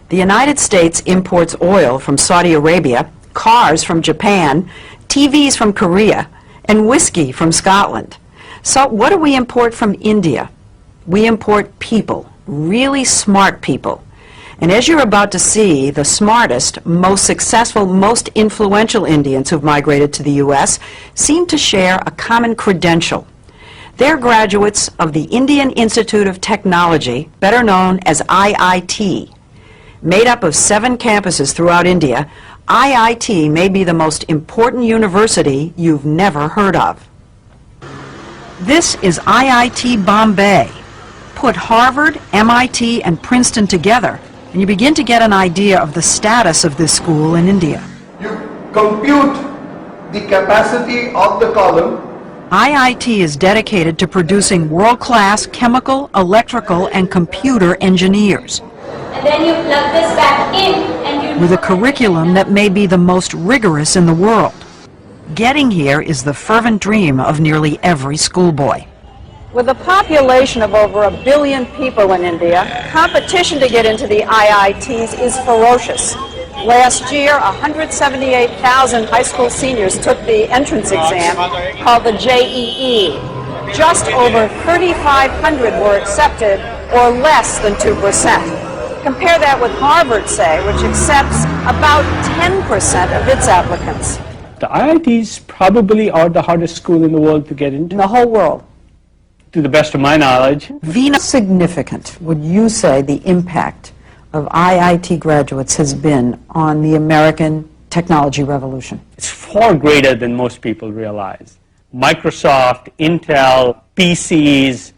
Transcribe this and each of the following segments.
The United States imports oil from Saudi Arabia, cars from Japan, TVs from Korea, and whiskey from Scotland. So what do we import from India? We import people, really smart people. And as you're about to see, the smartest, most successful, most influential Indians who've migrated to the U.S. seem to share a common credential. They're graduates of the Indian Institute of Technology, better known as IIT. Made up of 7 campuses throughout India, IIT may be the most important university you've never heard of. This is IIT Bombay. Put Harvard, MIT, and Princeton together, and you begin to get an idea of the status of this school in India. You compute the capacity of the column. IIT is dedicated to producing world-class chemical, electrical, and computer engineers. And then you plug this back in and you... With a curriculum that may be the most rigorous in the world. Getting here is the fervent dream of nearly every schoolboy. With a population of over 1 billion people in India, competition to get into the IITs is ferocious. Last year, 178,000 high school seniors took the entrance exam called the JEE. Just over 3,500 were accepted, or less than 2%. Compare that with Harvard, say, which accepts about 10% of its applicants. The IITs probably are the hardest school in the world to get into. In the whole world. To the best of my knowledge. Veena, significant would you say the impact of IIT graduates has been on the American technology revolution? It's far greater than most people realize. Microsoft, Intel, PCs,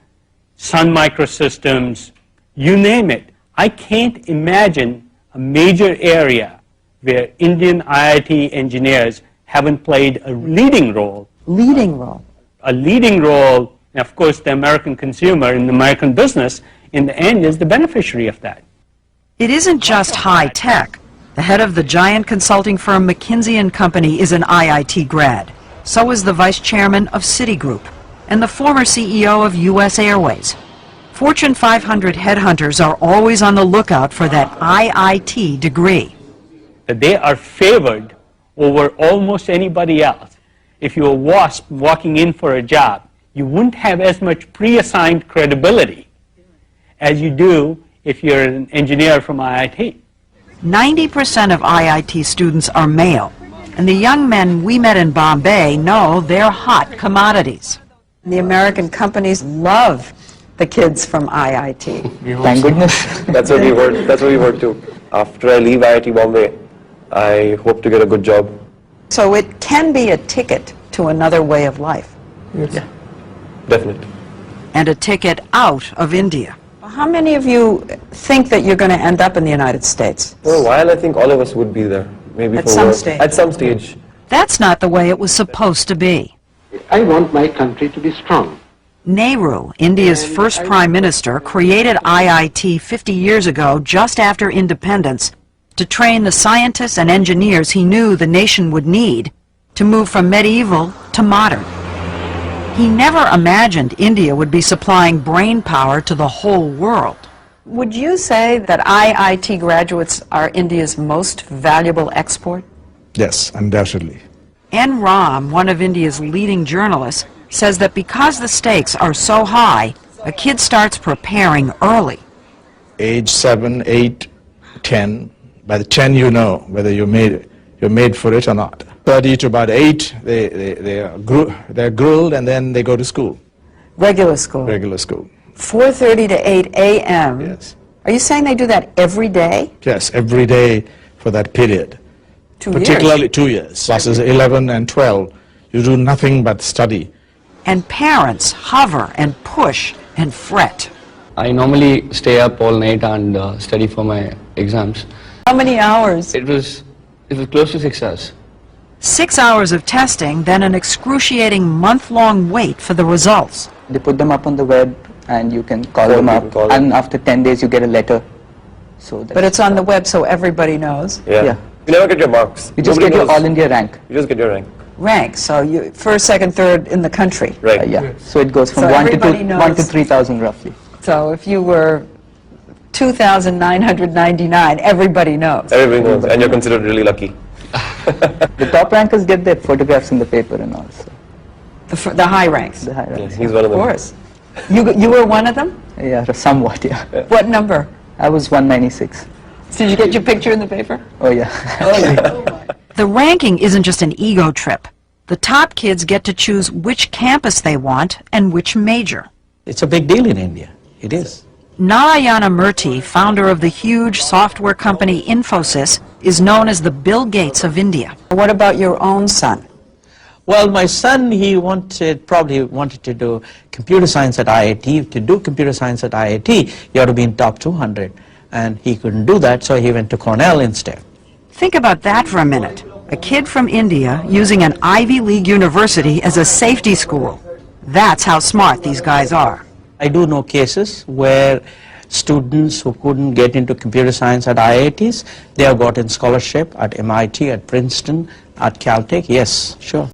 Sun Microsystems, you name it. I can't imagine a major area where Indian IIT engineers haven't played a leading role. Leading role. A leading role, and of course the American consumer and the American business in the end is the beneficiary of that. It isn't just high tech. The head of the giant consulting firm McKinsey & Company is an IIT grad. So is the vice chairman of Citigroup and the former CEO of U.S. Airways. Fortune 500 headhunters are always on the lookout for that IIT degree. That they are favored over almost anybody else. If you're a WASP walking in for a job, you wouldn't have as much pre-assigned credibility as you do if you're an engineer from IIT. 90% of IIT students are male, and the young men we met in Bombay know they're hot commodities. The American companies love the kids from IIT. Thank goodness. That's what we heard. That's what we heard too. After I leave IIT Bombay, I hope to get a good job. So it can be a ticket to another way of life. Yes. Yeah. Definitely. And a ticket out of India. How many of you think that you're going to end up in the United States? For a while, I think all of us would be there. Maybe at for some work. stage. At some stage. That's not the way it was supposed to be. I want my country to be strong. Nehru, India's first prime minister, created IIT 50 years ago, just after independence, to train the scientists and engineers he knew the nation would need to move from medieval to modern. He never imagined India would be supplying brain power to the whole world. Would you say that IIT graduates are India's most valuable export? Yes, undoubtedly. N. Ram, one of India's leading journalists, says that because the stakes are so high, a kid starts preparing early. Age 7, 8, 10. By the 10 you know whether you're made for it or not. 30 to about 8, they're grilled and then they go to school. Regular school? Regular school. 4:30 to 8 a.m.? Yes. Are you saying they do that every day? Yes, every day for that period. 2 years? Particularly 2 years. Classes 11 and 12. You do nothing but study. And parents hover and push and fret. I normally stay up all night and study for my exams. How many hours? It was close to 6 hours. 6 hours of testing, then an excruciating month-long wait for the results. They put them up on the web and you can call them up, and after 10 days you get a letter. So but it's on the web so everybody knows. Yeah. You never get your marks. You just get your All India rank. You just get your rank. Rank, so you first, second, third in the country. Right. Yeah. So it goes from So 1 everybody to 3,000 roughly. So if you were 2,999, everybody knows. Everybody knows, and you're considered really lucky. The top rankers get their photographs in the paper and all. So The high ranks, the high Yeah, ranks. he's one of of them. course. You were one of them? Yeah, somewhat, yeah. What number? I was 196. Did you get your picture in the paper? Oh, yeah. The ranking isn't just an ego trip. The top kids get to choose which campus they want and which major. It's a big deal in India. It is. Narayana Murthy, founder of the huge software company Infosys, is known as the Bill Gates of India. What about your own son? Well, my son, probably wanted to do computer science at IIT. To do computer science at IIT, you have to be in top 200. And he couldn't do that, so he went to Cornell instead. Think about that for a minute. A kid from India using an Ivy League university as a safety school. That's how smart these guys are. I do know cases where students who couldn't get into computer science at IITs, they have gotten scholarship at MIT, at Princeton, at Caltech. Yes, sure.